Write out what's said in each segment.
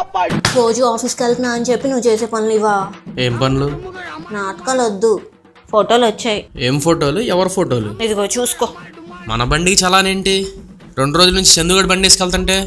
రోజు ఆఫీస్కి వెళ్తున్నా అని చెప్పి నువ్వు చేసే పనులు ఇవా? ఏం పనులు? నాటకాలు వద్దు, ఫోటోలు వచ్చాయి. ఏం ఫోటోలు? ఎవరి ఫోటోలు? ఇదిగో చూసుకో. మన బండికి చలానేంటి? 2 రోజుల నుంచి చందుగడ బండి వేసుకెళ్తుంటే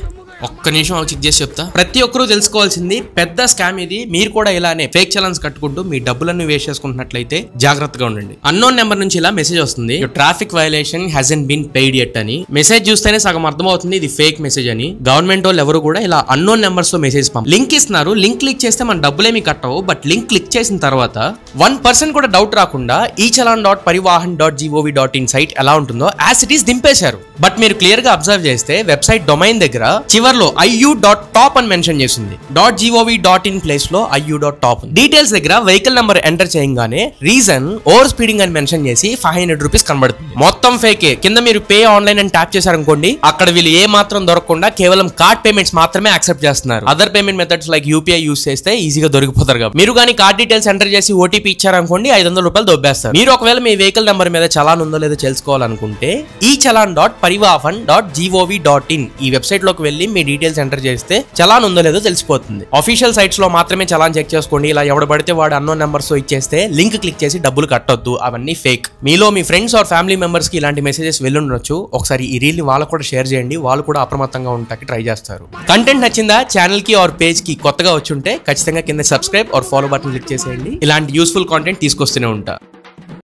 ఒక్క నిమిషం చెక్ చేసి చెప్తా. ప్రతి ఒక్కరూ తెలుసుకోవాల్సింది పెద్ద స్కామ్ ఇది. మీరు కూడా ఇలానే ఫేక్ చలాన్స్ కట్టుకుంటూ మీ డబ్బులన్నీ వేస్ట్ చేసుకుంటున్నట్లయితే జాగ్రత్తగా ఉండండి. అన్నోన్ నెంబర్ నుంచి ఇలా మెసేజ్ వస్తుంది, traffic violation hasn't been paid yet అని. మెసేజ్ చూస్తేనే సగం అర్థమవుతుంది ఇది ఫేక్ మెసేజ్ అని. గవర్నమెంట్ వాళ్ళు ఎవరు కూడా ఇలా అన్నోన్ నెంబర్స్ లో మెసేజ్ లింక్ ఇస్తున్నారు. లింక్ క్లిక్ చేస్తే మన డబ్బులేమి కట్టవు. బట్ లింక్ క్లిక్ చేసిన తర్వాత 1% కూడా డౌట్ రాకుండా echalan.parivahan.gov.in సైట్ ఎలా ఉంటుందో యాజ్ ఇట్ ఈస్ దింపేశారు. బట్ మీరు క్లియర్ గా అబ్జర్వ్ చేస్తే వెబ్సైట్ డొమైన్ దగ్గర చివర్లో iu.top అని మెన్షన్ చేసింది. .gov.in ప్లేస్ లో iu.top. డీటెయిల్స్ దగ్గర వెహికల్ నంబర్ ఎంటర్ చేయగానే రీజన్ ఓవర్ స్పీడింగ్ అని మెన్షన్ చేసి 500 రూపీస్ కనబడుతుంది. మొత్తం ఫేకే. కింద మీరు పే ఆన్లైన్ అని ట్యాప్ చేశారనుకోండి, అక్కడ వీళ్ళు ఏ మాత్రం దొరకకుండా కేవలం కార్డ్ పేమెంట్స్ మాత్రమే యాక్సెప్ట్ చేస్తున్నారు. Other payment methods like UPI use చేస్తే ఈజీగా దొరికిపోతారు కాబట్టి. మీరు కానీ కార్డ్ డీటెయిల్స్ ఎంటర్ చేసి ఓటీపీ ఇచ్చారనుకోండి, 500 రూపాయలు దొబ్బేస్తారు. మీరు ఒకవేళ మీ వెహికల్ నెంబర్ మీద చలాన్ ఉందో లేదో తెలుసుకోవాలనుకుంటే echalan.parivahan.gov.in ఈ వెబ్సైట్ లోకి వెళ్ళి మీ డీటెయిల్స్ ఎంటర్ చేస్తే చలాన్ ఉందో లేదో తెలిసిపోతుంది. అఫీషియల్ సైట్స్ లో మాత్రమే చలాన్ చెక్ చేసుకోండి. ఇలా ఎవడ పడితే వాడు అన్నోన్ నెంబర్స్ ఇచ్చేస్తే లింక్ క్లిక్ చేసి డబ్బులు కట్టొద్దు. అవన్నీ ఫేక్. మీలో మీ ఫ్రెండ్స్ ఆర్ ఫ్యామిలీ మెంబర్స్ కి ఇలాంటి మెసేజెస్ వెళ్ళుండొచ్చు. ఒకసారి ఈ రీల్ ని వాళ్ళకు కూడా షేర్ చేయండి. వాళ్ళు కూడా అప్రమత్తంగా ఉండటానికి ట్రై చేస్తారు. కంటెంట్ నచ్చిందా? ఛానల్ కి ఆర్ పేజ్ కి కొత్తగా వచ్చుంటే ఖచ్చితంగా కింద subscribe R follow button click చేసేయండి. ఇలాంటి యూస్ఫుల్ కాంటెంట్ తీసుకొస్తూనే ఉంటా.